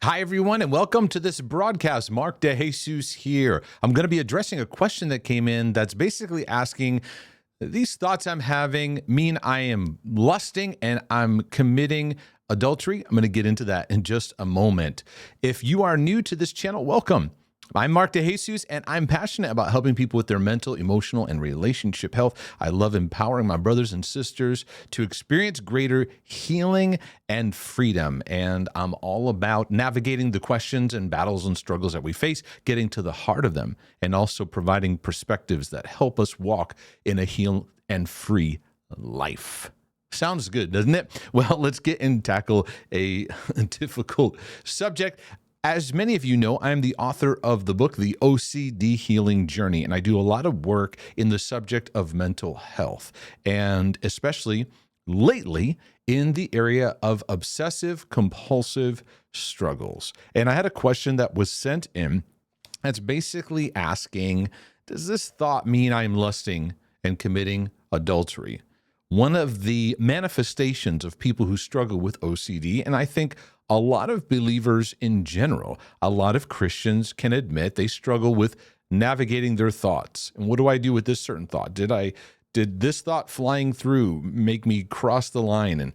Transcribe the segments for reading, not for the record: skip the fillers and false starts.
Hi, everyone, and welcome to this broadcast. Mark DeJesus here. I'm going to be addressing a question that came in that's basically asking, these thoughts I'm having mean I am lusting and I'm committing adultery? I'm going to get into that in just a moment. If you are new to this channel, welcome. I'm Mark DeJesus, and I'm passionate about helping people with their mental, emotional, and relationship health. I love empowering my brothers and sisters to experience greater healing and freedom. And I'm all about navigating the questions and battles and struggles that we face, getting to the heart of them, and also providing perspectives that help us walk in a healed and free life. Sounds good, doesn't it? Well, let's get and tackle a difficult subject. As many of you know, I am the author of the book, The OCD Healing Journey, and I do a lot of work in the subject of mental health, and especially lately in the area of obsessive-compulsive struggles. And I had a question that was sent in that's basically asking, does this thought mean I'm lusting and committing adultery? One of the manifestations of people who struggle with OCD, and I think a lot of believers in general, a lot of Christians can admit they struggle with navigating their thoughts. And what do I do with this certain thought? Did this thought flying through make me cross the line? And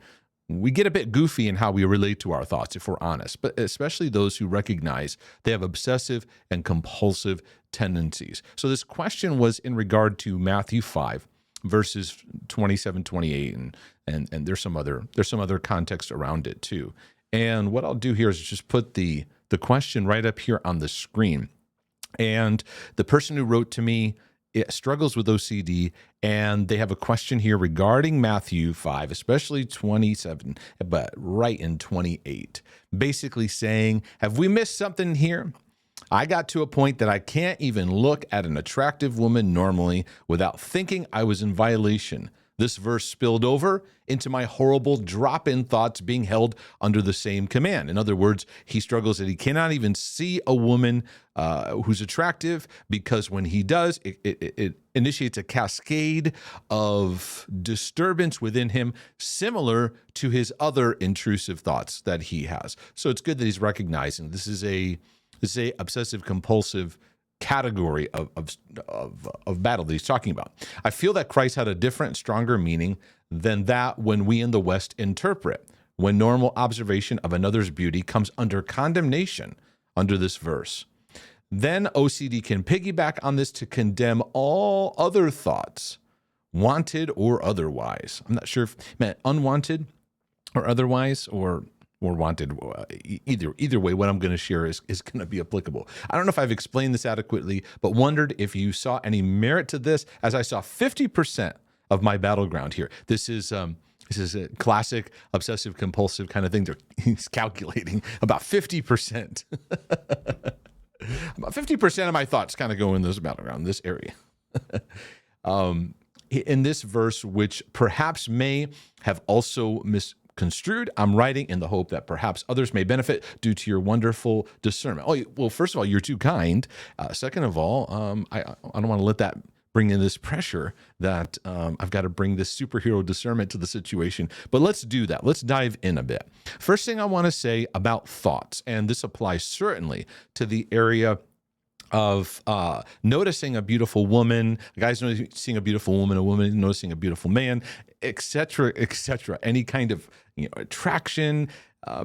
we get a bit goofy in how we relate to our thoughts, if we're honest, but especially those who recognize they have obsessive and compulsive tendencies. So this question was in regard to Matthew 5. Verses 27, 28, and there's some other context around it too. And what I'll do here is just put the question right up here on the screen. And the person who wrote to me struggles with OCD, and they have a question here regarding Matthew 5, especially 27, but right in 28, basically saying, have we missed something here? I got to a point that I can't even look at an attractive woman normally without thinking I was in violation. This verse spilled over into my horrible drop-in thoughts being held under the same command. In other words, he struggles that he cannot even see a woman who's attractive because when he does, it initiates a cascade of disturbance within him, similar to his other intrusive thoughts that he has. So it's good that he's recognizing this is a obsessive-compulsive category of battle that he's talking about. I feel that Christ had a different, stronger meaning than that when we in the West interpret, when normal observation of another's beauty comes under condemnation under this verse. Then OCD can piggyback on this to condemn all other thoughts, wanted or otherwise. I'm not sure if it meant unwanted or otherwise, or wanted. Either way, what I'm going to share is going to be applicable. I don't know if I've explained this adequately, but wondered if you saw any merit to this, as I saw 50% of my battleground here. This is a classic obsessive compulsive kind of thing. He's calculating about 50%. About 50% of my thoughts kind of go in this battleground, this area. In this verse, which perhaps may have also misconstrued, I'm writing in the hope that perhaps others may benefit due to your wonderful discernment. Oh, well, first of all, you're too kind. Second of all, I don't want to let that bring in this pressure that I've got to bring this superhero discernment to the situation. But let's do that. Let's dive in a bit. First thing I want to say about thoughts, and this applies certainly to the area of noticing a beautiful woman, guys noticing a beautiful woman, a woman noticing a beautiful man, etc., etc. Any kind of attraction,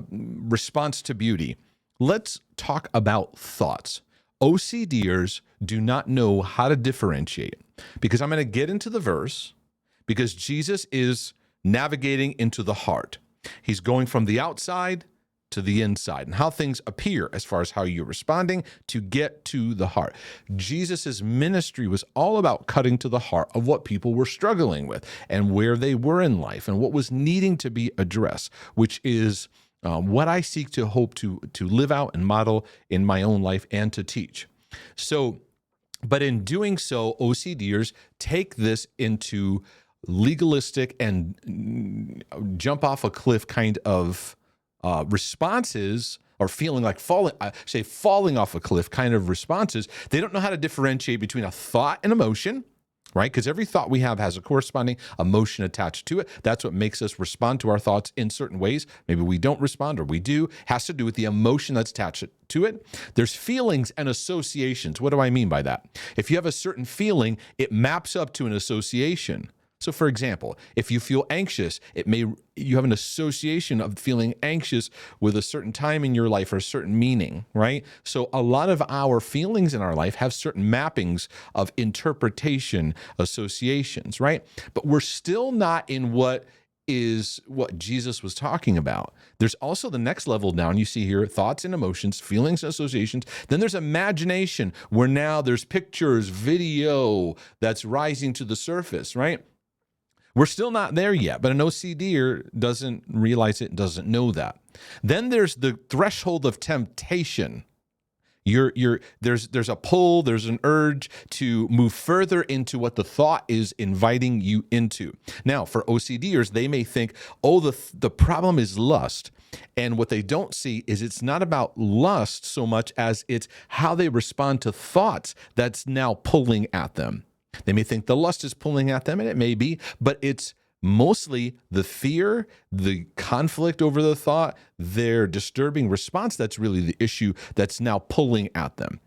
response to beauty. Let's talk about thoughts. OCDers do not know how to differentiate, because I'm going to get into the verse, because Jesus is navigating into the heart. He's going from the outside to the inside and how things appear as far as how you're responding to get to the heart. Jesus's ministry was all about cutting to the heart of what people were struggling with and where they were in life and what was needing to be addressed, which is what I seek to hope to live out and model in my own life and to teach. So, but in doing so, OCDers take this into legalistic and jump off a cliff kind of responses, or feeling like falling off a cliff kind of responses. They don't know how to differentiate between a thought and emotion right? Because every thought we have has a corresponding emotion attached to it. That's what makes us respond to our thoughts in certain ways. Maybe we don't respond or we do. Has to do with the emotion that's attached to it. There's feelings and associations. What do I mean by that? If you have a certain feeling, it maps up to an association. So for example, if you feel anxious, you have an association of feeling anxious with a certain time in your life or a certain meaning, right? So a lot of our feelings in our life have certain mappings of interpretation associations, right? But we're still not in what Jesus was talking about. There's also the next level down. You see here, thoughts and emotions, feelings and associations. Then there's imagination, where now there's pictures, video that's rising to the surface, right? We're still not there yet, but an OCDer doesn't realize it, doesn't know that. Then there's the threshold of temptation. There's a pull, there's an urge to move further into what the thought is inviting you into. Now, for OCDers, they may think, oh, the problem is lust. And what they don't see is it's not about lust so much as it's how they respond to thoughts that's now pulling at them. They may think the lust is pulling at them, and it may be, but it's mostly the fear, the conflict over the thought, their disturbing response that's really the issue that's now pulling at them.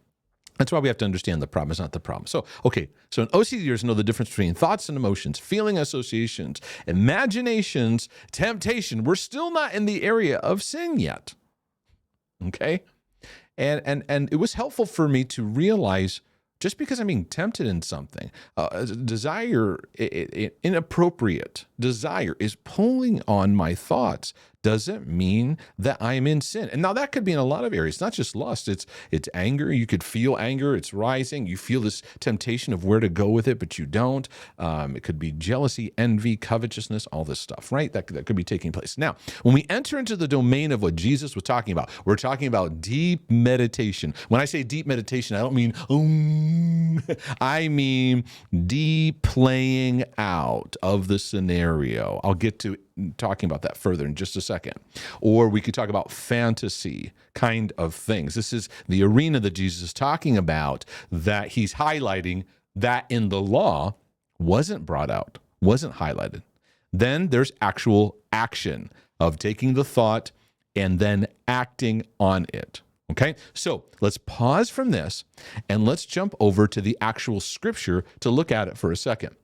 That's why we have to understand the problem is not the problem. So an OCDers know the difference between thoughts and emotions, feeling associations, imaginations, temptation. We're still not in the area of sin yet, okay? And it was helpful for me to realize, just because I'm being tempted in something, inappropriate desire is pulling on my thoughts, doesn't mean that I'm in sin. And now that could be in a lot of areas, not just lust. It's anger. You could feel anger. It's rising. You feel this temptation of where to go with it, but you don't. It could be jealousy, envy, covetousness, all this stuff, right? That could be taking place. Now, when we enter into the domain of what Jesus was talking about, we're talking about deep meditation. When I say deep meditation, I don't mean, I mean deep playing out of the scenario. I'll get to talking about that further in just a second. Or we could talk about fantasy kind of things. This is the arena that Jesus is talking about, that he's highlighting that in the law wasn't brought out, wasn't highlighted. Then there's actual action of taking the thought and then acting on it. Okay, so let's pause from this and let's jump over to the actual scripture to look at it for a second.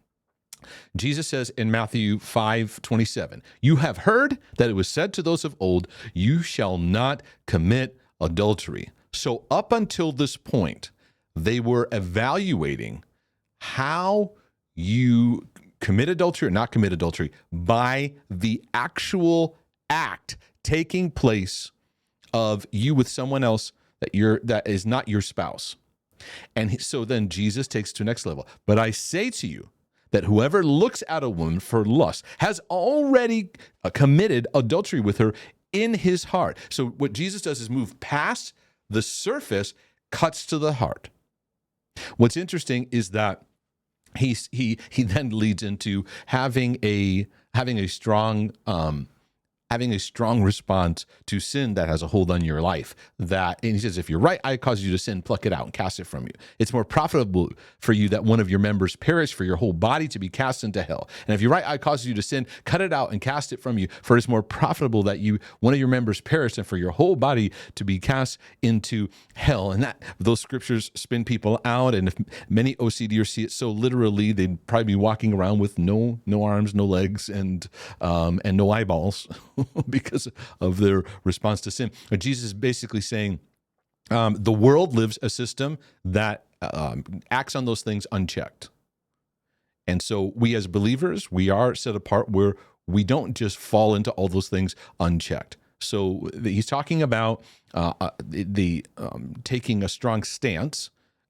Jesus says in Matthew 5:27, "You have heard that it was said to those of old, you shall not commit adultery." So up until this point, they were evaluating how you commit adultery or not commit adultery by the actual act taking place of you with someone else that is not your spouse. And so then Jesus takes it to the next level. "But I say to you, that whoever looks at a woman for lust has already committed adultery with her in his heart." So what Jesus does is move past the surface, cuts to the heart. What's interesting is that he then leads into having a strong response to sin that has a hold on your life. And he says, if your right eye causes you to sin, pluck it out and cast it from you. It's more profitable for you that one of your members perish, for your whole body to be cast into hell. And if your right eye causes you to sin, cut it out and cast it from you. For it's more profitable that one of your members perish than for your whole body to be cast into hell. And those scriptures spin people out. And if many OCDers see it so literally, they'd probably be walking around with no arms, no legs, and no eyeballs. Because of their response to sin. But Jesus is basically saying the world lives a system that acts on those things unchecked. And so we as believers, we are set apart where we don't just fall into all those things unchecked. So he's talking about taking a strong stance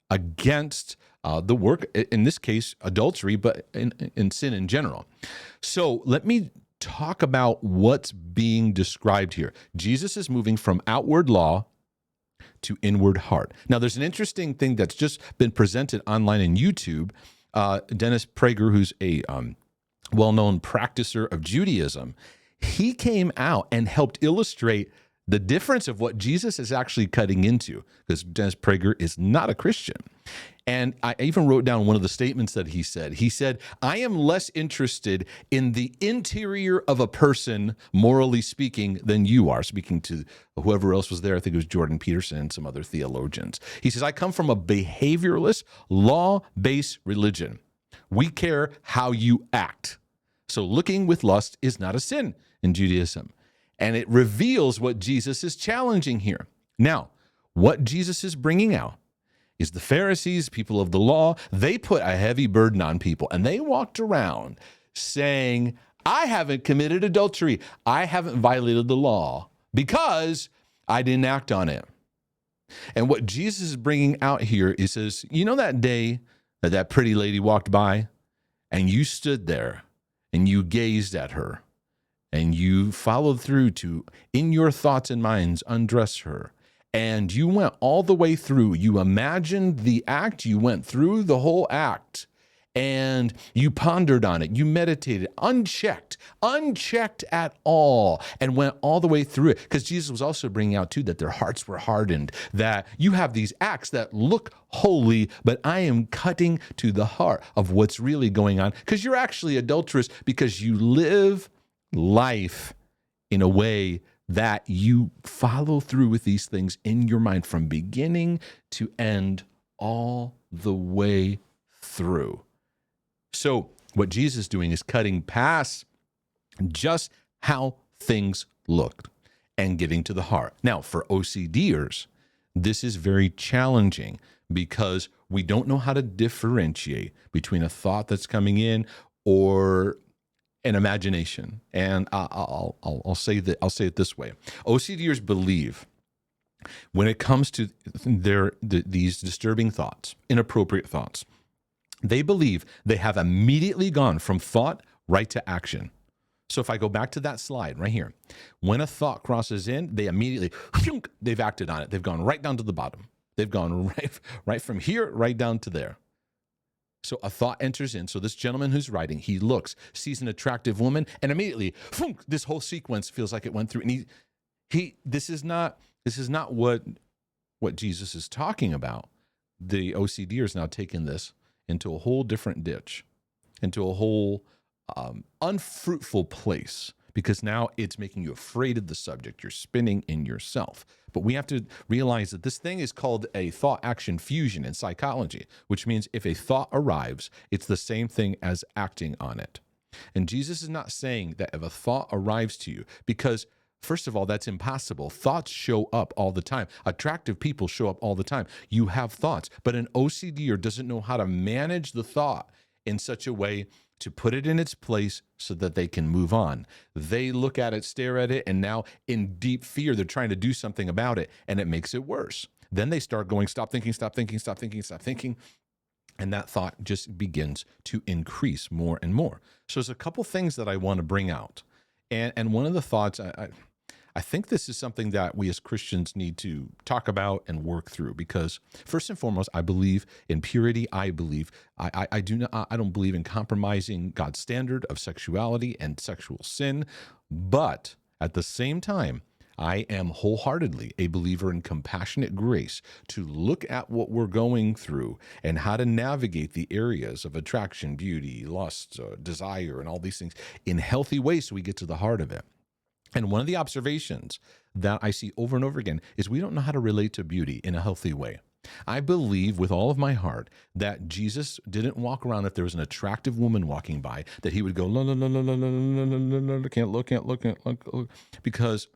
against the work, in this case, adultery, but in sin in general. So let me talk about what's being described here. Jesus is moving from outward law to inward heart. Now, there's an interesting thing that's just been presented online in YouTube. Dennis Prager, who's a well-known practicer of Judaism, he came out and helped illustrate the difference of what Jesus is actually cutting into, because Dennis Prager is not a Christian. And I even wrote down one of the statements that he said. He said, I am less interested in the interior of a person, morally speaking, than you are, speaking to whoever else was there. I think it was Jordan Peterson and some other theologians. He says, I come from a behavioralist, law-based religion. We care how you act. So looking with lust is not a sin in Judaism. And it reveals what Jesus is challenging here. Now, what Jesus is bringing out is the Pharisees, people of the law, they put a heavy burden on people, and they walked around saying, I haven't committed adultery. I haven't violated the law because I didn't act on it. And what Jesus is bringing out here is, says, you know that day that that pretty lady walked by and you stood there and you gazed at her and you followed through to, in your thoughts and minds, undress her. And you went all the way through. You imagined the act. You went through the whole act. And you pondered on it. You meditated, unchecked at all, and went all the way through it. Because Jesus was also bringing out, too, that their hearts were hardened, that you have these acts that look holy, but I am cutting to the heart of what's really going on. Because you're actually adulterous because you live life in a way that you follow through with these things in your mind from beginning to end, all the way through. So what Jesus is doing is cutting past just how things looked and getting to the heart. Now, for OCDers, this is very challenging because we don't know how to differentiate between a thought that's coming in or an imagination. And I'll say it this way. OCDers believe when it comes to these disturbing thoughts, inappropriate thoughts, they believe they have immediately gone from thought right to action. So if I go back to that slide right here, when a thought crosses in, they immediately, they've acted on it. They've gone right down to the bottom. They've gone right from here, right down to there. So a thought enters in. So this gentleman who's writing, he looks, sees an attractive woman, and immediately, this whole sequence feels like it went through. And this is not what Jesus is talking about. The OCD is now taking this into a whole different ditch, into a whole unfruitful place, because now it's making you afraid of the subject. You're spinning in yourself. But we have to realize that this thing is called a thought-action fusion in psychology, which means if a thought arrives, it's the same thing as acting on it. And Jesus is not saying that if a thought arrives to you, because first of all, that's impossible. Thoughts show up all the time. Attractive people show up all the time. You have thoughts, but an OCDer doesn't know how to manage the thought in such a way to put it in its place so that they can move on. They look at it, stare at it, and now in deep fear, they're trying to do something about it, and it makes it worse. Then they start going, stop thinking, stop thinking, stop thinking, stop thinking. And that thought just begins to increase more and more. So there's a couple things that I want to bring out. And one of the thoughts, I think this is something that we as Christians need to talk about and work through, because first and foremost, I believe in purity. I don't believe in compromising God's standard of sexuality and sexual sin. But at the same time, I am wholeheartedly a believer in compassionate grace to look at what we're going through and how to navigate the areas of attraction, beauty, lust, desire, and all these things in healthy ways so we get to the heart of it. And one of the observations that I see over and over again is we don't know how to relate to beauty in a healthy way. I believe with all of my heart that Jesus didn't walk around, if there was an attractive woman walking by, that he would go, no, can't look, because,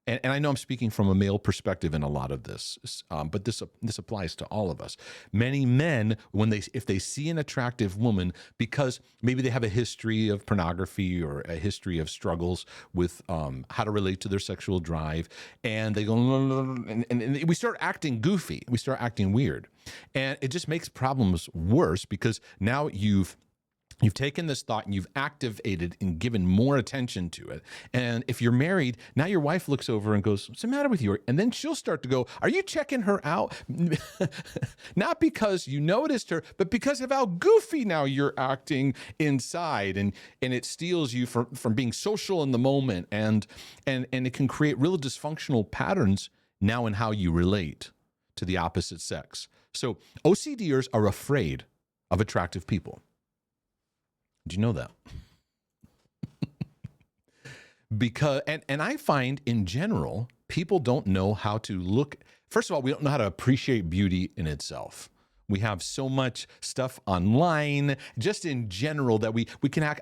and I know I'm speaking from a male perspective in a lot of this, but this applies to all of us. Many men, if they see an attractive woman, because maybe they have a history of pornography or a history of struggles with how to relate to their sexual drive, and they go, and we start acting goofy, we start acting weird, and it just makes problems worse, because now you've taken this thought and you've activated and given more attention to it. And if you're married, now your wife looks over and goes, what's the matter with you? And then she'll start to go, are you checking her out? Not because you noticed her, but because of how goofy now you're acting inside. And it steals you from being social in the moment. And it can create real dysfunctional patterns now in how you relate to the opposite sex. So OCDers are afraid of attractive people. Do you know that? Because and I find in general, people don't know how to look. First of all, we don't know how to appreciate beauty in itself. We have so much stuff online, just in general, that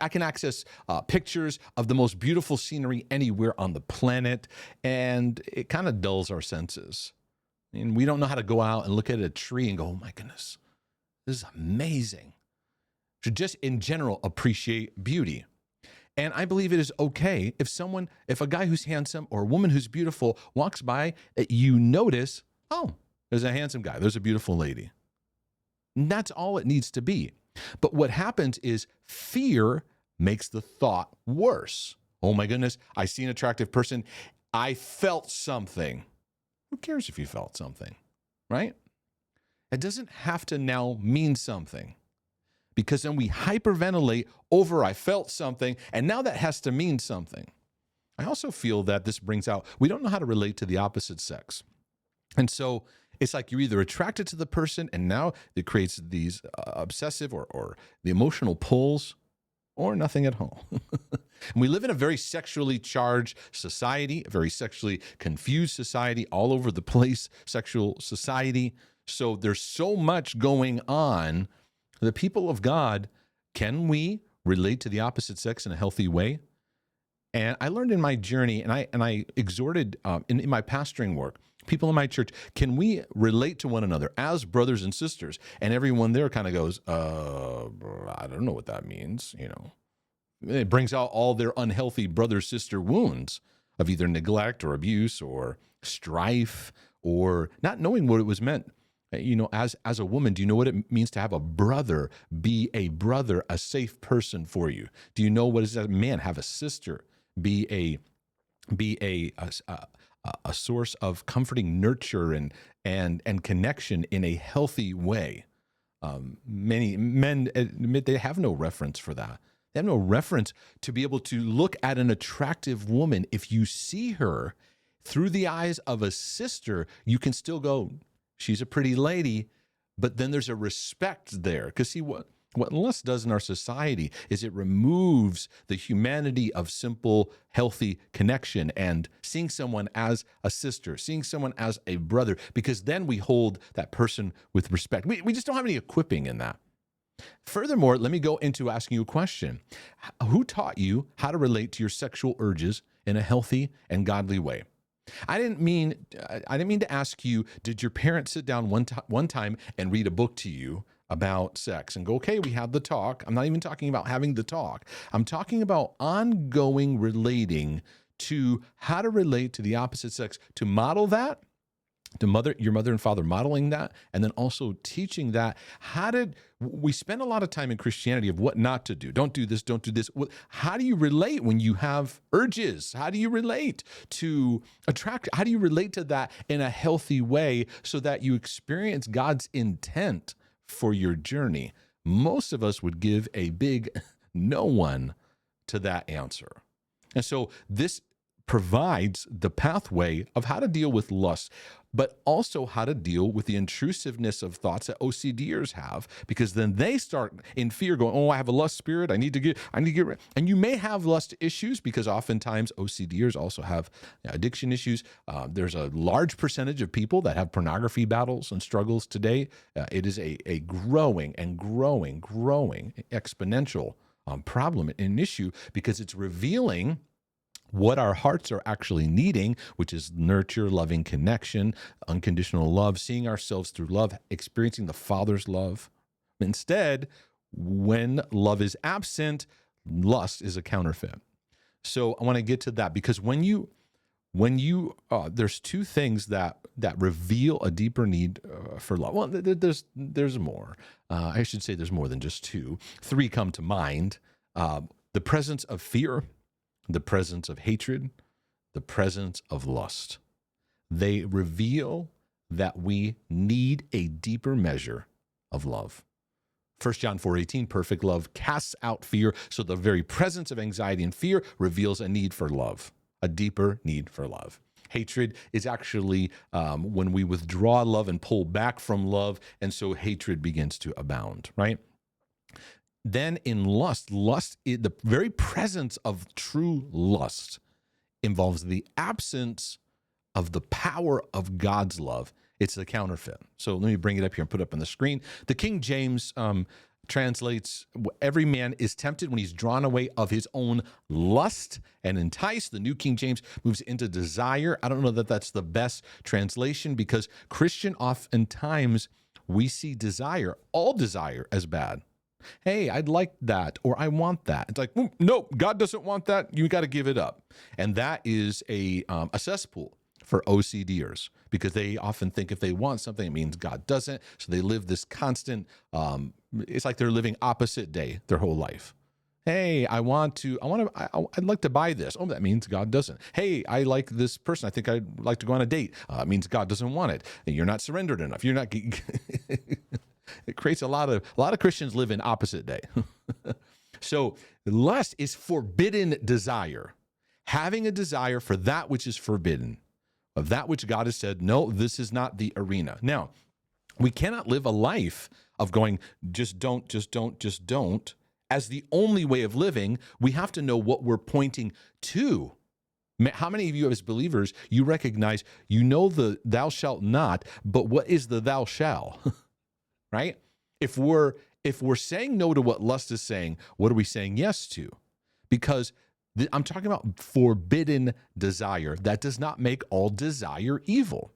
I can access pictures of the most beautiful scenery anywhere on the planet, and it kind of dulls our senses. And we don't know how to go out and look at a tree and go, "Oh my goodness, this is amazing." To just in general appreciate beauty. And I believe it is okay if a guy who's handsome or a woman who's beautiful walks by, you notice, oh, there's a handsome guy, there's a beautiful lady. And that's all it needs to be. But what happens is fear makes the thought worse. Oh my goodness, I see an attractive person. I felt something. Who cares if you felt something, right? It doesn't have to now mean something. Because then we hyperventilate over I felt something, and now that has to mean something. I also feel that this brings out, we don't know how to relate to the opposite sex. And so it's like you're either attracted to the person, and now it creates these obsessive or the emotional pulls, or nothing at all. And we live in a very sexually charged society, a very sexually confused society, all over the place, sexual society. So there's so much going on. The people of God, can we relate to the opposite sex in a healthy way? And I learned in my journey, and I exhorted in my pastoring work, people in my church, can we relate to one another as brothers and sisters? And everyone there kind of goes, I don't know what that means. It brings out all their unhealthy brother-sister wounds of either neglect or abuse or strife or not knowing what it was meant. As a woman, do you know what it means to have a brother be a brother, a safe person for you? Do you know what is that man have a sister be a source of comforting nurture and connection in a healthy way? Many men admit they have no reference for that. They have no reference to be able to look at an attractive woman. If you see her through the eyes of a sister, you can still go, she's a pretty lady, but then there's a respect there. Because see, what lust does in our society is it removes the humanity of simple, healthy connection and seeing someone as a sister, seeing someone as a brother, because then we hold that person with respect. We just don't have any equipping in that. Furthermore, let me go into asking you a question. Who taught you how to relate to your sexual urges in a healthy and godly way? I didn't mean to ask you, did your parents sit down one time and read a book to you about sex and go, okay, we had the talk. I'm not even talking about having the talk. I'm talking about ongoing relating to how to relate to the opposite sex, to model that, to your mother and father modeling that, and then also teaching that. We spend a lot of time in Christianity of what not to do. Don't do this, don't do this. How do you relate when you have urges? How do you relate to attract? How do you relate to that in a healthy way so that you experience God's intent for your journey? Most of us would give a big no one to that answer. And so this provides the pathway of how to deal with lust, but also how to deal with the intrusiveness of thoughts that OCDers have, because then they start in fear going, oh, I have a lust spirit. I need to get rid. And you may have lust issues because oftentimes OCDers also have addiction issues. There's a large percentage of people that have pornography battles and struggles today. It is a growing exponential problem and issue, because it's revealing what our hearts are actually needing, which is nurture, loving connection, unconditional love, seeing ourselves through love, experiencing the Father's love. Instead, when love is absent, lust is a counterfeit. So I want to get to that, because when you there's two things that reveal a deeper need for love. Well, there's more. I should say there's more than just two. Three come to mind. The presence of fear, the presence of hatred, the presence of lust. They reveal that we need a deeper measure of love. 1 John 4:18, perfect love casts out fear. So the very presence of anxiety and fear reveals a need for love, a deeper need for love. Hatred is actually when we withdraw love and pull back from love, and so hatred begins to abound, right? Then in lust, the very presence of true lust involves the absence of the power of God's love. It's the counterfeit. So let me bring it up here and put it up on the screen. The King James translates, every man is tempted when he's drawn away of his own lust and enticed. The New King James moves into desire. I don't know that that's the best translation, because Christian oftentimes we see desire, all desire, as bad. Hey, I'd like that, or I want that. It's like, no, God doesn't want that. You got to give it up. And that is a cesspool for OCDers, because they often think if they want something, it means God doesn't. So they live this constant, it's like they're living opposite day their whole life. Hey, I'd like to buy this. Oh, that means God doesn't. Hey, I like this person. I think I'd like to go on a date. It means God doesn't want it. You're not surrendered enough. You're not. It creates a lot of Christians live in opposite day. So lust is forbidden desire, having a desire for that which is forbidden, of that which God has said, no, this is not the arena. Now, we cannot live a life of going, just don't, as the only way of living. We have to know what we're pointing to. How many of you as believers, you recognize, you know the thou shalt not, but what is the thou shall? Right? If we're saying no to what lust is saying, what are we saying yes to? Because I'm talking about forbidden desire. That does not make all desire evil.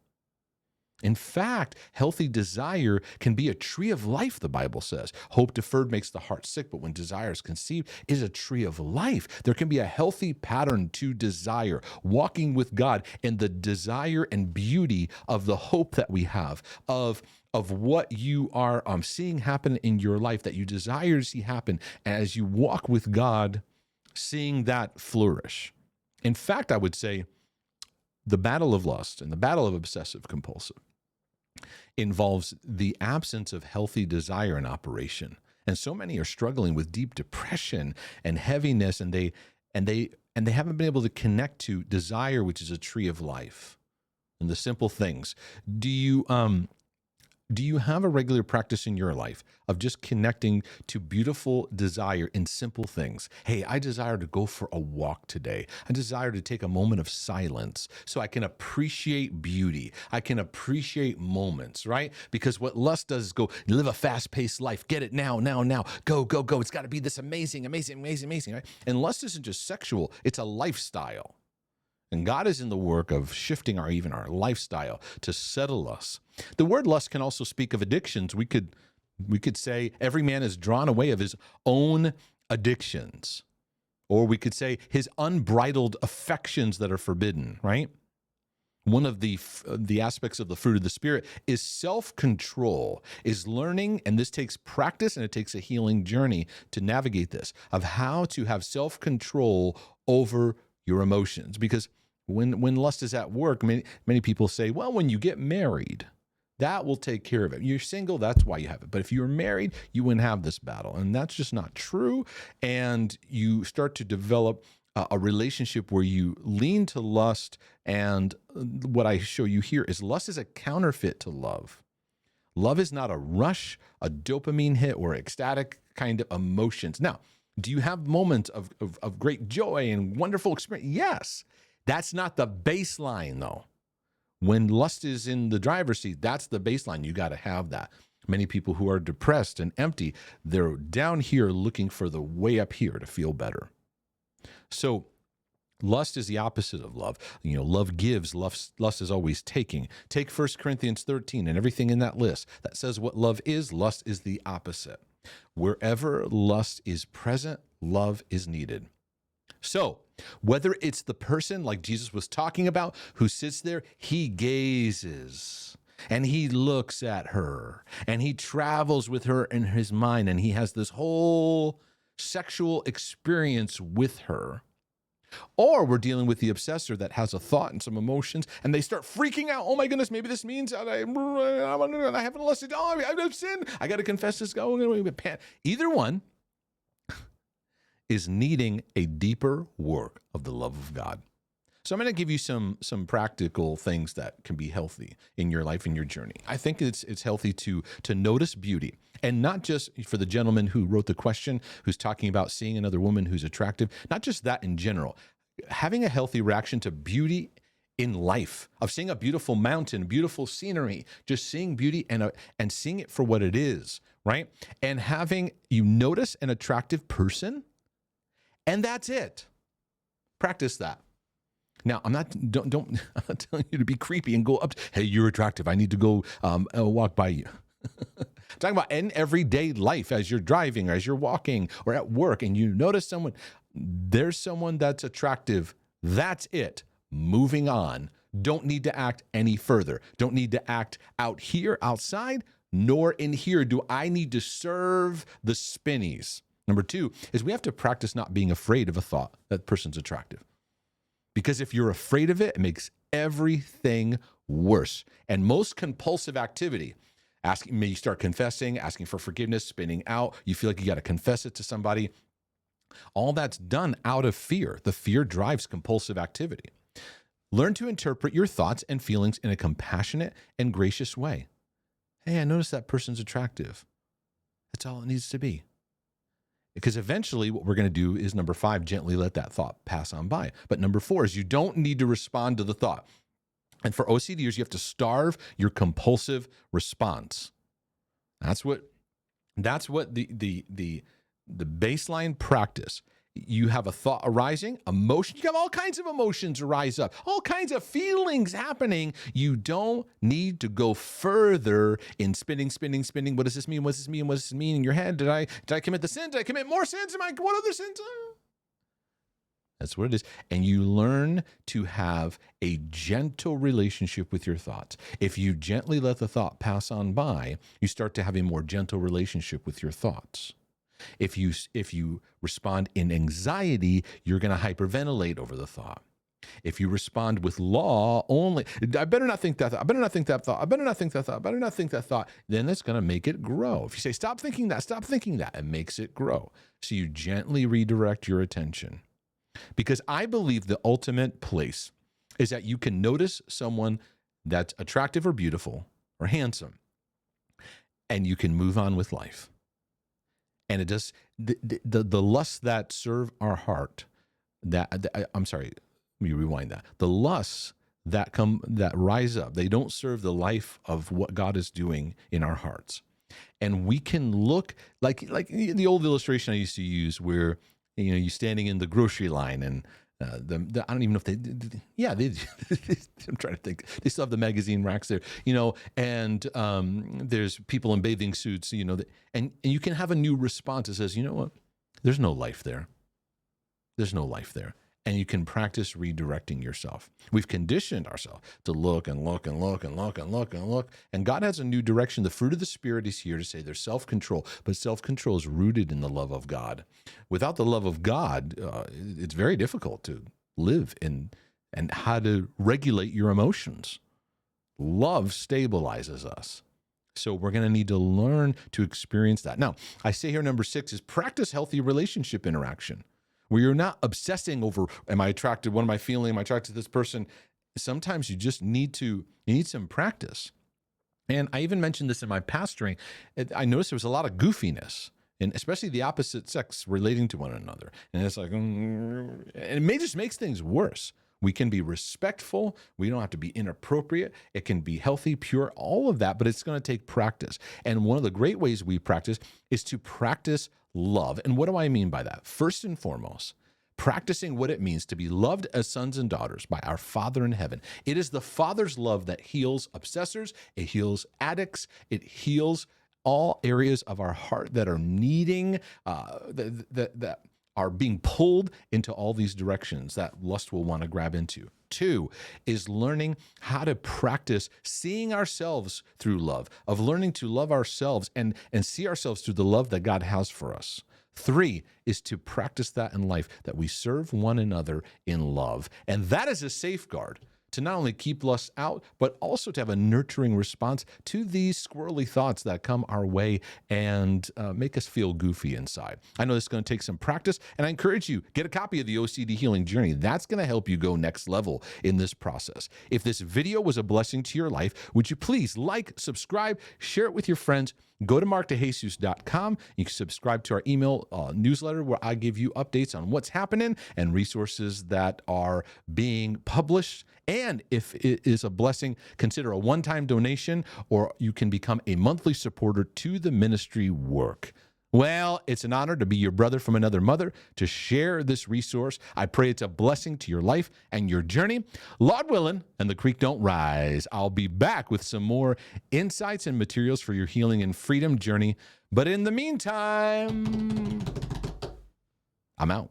In fact, healthy desire can be a tree of life, the Bible says. Hope deferred makes the heart sick, but when desire is conceived, it is a tree of life. There can be a healthy pattern to desire, walking with God and the desire and beauty of the hope that we have, of what you are seeing happen in your life, that you desire to see happen as you walk with God, seeing that flourish. In fact, I would say the battle of lust and the battle of obsessive-compulsive involves the absence of healthy desire in operation. And so many are struggling with deep depression and heaviness, and they haven't been able to connect to desire, which is a tree of life, and the simple things. Do you have a regular practice in your life of just connecting to beautiful desire in simple things? Hey, I desire to go for a walk today. I desire to take a moment of silence so I can appreciate beauty. I can appreciate moments, right? Because what lust does is go live a fast-paced life. Get it now. Go. It's got to be this amazing, right? And lust isn't just sexual. It's a lifestyle. And God is in the work of shifting our lifestyle to settle us. The word lust can also speak of addictions. We could say every man is drawn away of his own addictions. Or we could say his unbridled affections that are forbidden, right? One of the aspects of the fruit of the Spirit is self-control, is learning, and this takes practice and it takes a healing journey to navigate this, of how to have self-control over your emotions. Because when lust is at work, many people say, well, when you get married, that will take care of it. You're single, that's why you have it. But if you're married, you wouldn't have this battle. And that's just not true. And you start to develop a relationship where you lean to lust. And what I show you here is lust is a counterfeit to love. Love is not a rush, a dopamine hit, or ecstatic kind of emotions. Now, do you have moments of great joy and wonderful experience? Yes. That's not the baseline, though. When lust is in the driver's seat, that's the baseline. You got to have that. Many people who are depressed and empty, they're down here looking for the way up here to feel better. So lust is the opposite of love. Love gives, lust is always taking. Take 1 Corinthians 13 and everything in that list that says what love is. Lust is the opposite. Wherever lust is present, love is needed. So whether it's the person like Jesus was talking about who sits there, he gazes and he looks at her and he travels with her in his mind and he has this whole sexual experience with her. Or we're dealing with the obsessor that has a thought and some emotions, and they start freaking out. Oh my goodness, maybe this means I haven't lusted. Oh, I've sinned. I got to confess this. Either one is needing a deeper work of the love of God. So I'm going to give you some practical things that can be healthy in your life and your journey. I think it's healthy to notice beauty, and not just for the gentleman who wrote the question, who's talking about seeing another woman who's attractive, not just that in general. Having a healthy reaction to beauty in life, of seeing a beautiful mountain, beautiful scenery, just seeing beauty and seeing it for what it is, right? And having you notice an attractive person, and that's it. Practice that. Now, I'm not telling you to be creepy and go up. Hey, you're attractive. I need to go walk by you. Talking about in everyday life, as you're driving or as you're walking or at work, and you notice someone, there's someone that's attractive. That's it. Moving on. Don't need to act any further. Don't need to act out here outside, nor in here do I need to serve the spinnies. Number 2 is we have to practice not being afraid of a thought that person's attractive. Because if you're afraid of it, it makes everything worse. And most compulsive activity, you start confessing, asking for forgiveness, spinning out, you feel like you got to confess it to somebody. All that's done out of fear. The fear drives compulsive activity. Learn to interpret your thoughts and feelings in a compassionate and gracious way. Hey, I noticed that person's attractive. That's all it needs to be. Because eventually what we're going to do is number 5, gently let that thought pass on by. But number 4 is you don't need to respond to the thought. And for OCDers, you have to starve your compulsive response. That's what the baseline practice. You have a thought arising, emotion. You have all kinds of emotions rise up, all kinds of feelings happening. You don't need to go further in spinning. What does this mean? What does this mean? What does this mean in your head? Did I commit the sin? Did I commit more sins? What other sins? That's what it is. And you learn to have a gentle relationship with your thoughts. If you gently let the thought pass on by, you start to have a more gentle relationship with your thoughts. If you respond in anxiety, you're going to hyperventilate over the thought. If you respond with law only, I better not think that thought, I better not think that thought, I better not think that thought, I better not think that thought, then it's going to make it grow. If you say, stop thinking that, it makes it grow. So you gently redirect your attention. Because I believe the ultimate place is that you can notice someone that's attractive or beautiful or handsome, and you can move on with life. And it does the lusts that serve our heart. I'm sorry, let me rewind that. The lusts that rise up, they don't serve the life of what God is doing in our hearts. And we can look like the old illustration I used to use, where you standing in the grocery line, and I don't even know if they I'm trying to think. They still have the magazine racks there, and there's people in bathing suits, and you can have a new response that says, you know what? There's no life there. There's no life there. And you can practice redirecting yourself. We've conditioned ourselves to look and look and look and look and look and look. And God has a new direction. The fruit of the Spirit is here to say there's self-control, but self-control is rooted in the love of God. Without the love of God, it's very difficult to live in and how to regulate your emotions. Love stabilizes us. So we're going to need to learn to experience that. Now, I say here number 6 is practice healthy relationship interaction, where you're not obsessing over, am I attracted? What am I feeling? Am I attracted to this person? Sometimes you just need some practice. And I even mentioned this in my pastoring. I noticed there was a lot of goofiness, and especially the opposite sex relating to one another. And it's like, and it just makes things worse. We can be respectful. We don't have to be inappropriate. It can be healthy, pure, all of that, but it's going to take practice. And one of the great ways we practice is to practice love. And what do I mean by that? First and foremost, practicing what it means to be loved as sons and daughters by our Father in heaven. It is the Father's love that heals obsessors, it heals addicts, it heals all areas of our heart that are needing, that are being pulled into all these directions that lust will want to grab into. 2 is learning how to practice seeing ourselves through love, of learning to love ourselves and see ourselves through the love that God has for us. 3 is to practice that in life, that we serve one another in love. And that is a safeguard, to not only keep lust out, but also to have a nurturing response to these squirrely thoughts that come our way and make us feel goofy inside. I know this is going to take some practice, and I encourage you, get a copy of the OCD Healing Journey. That's going to help you go next level in this process. If this video was a blessing to your life, would you please like, subscribe, share it with your friends. Go to markdejesus.com. You can subscribe to our email newsletter where I give you updates on what's happening and resources that are being published. And if it is a blessing, consider a one-time donation, or you can become a monthly supporter to the ministry work. Well, it's an honor to be your brother from another mother, to share this resource. I pray it's a blessing to your life and your journey. Lord willing, and the creek don't rise, I'll be back with some more insights and materials for your healing and freedom journey. But in the meantime, I'm out.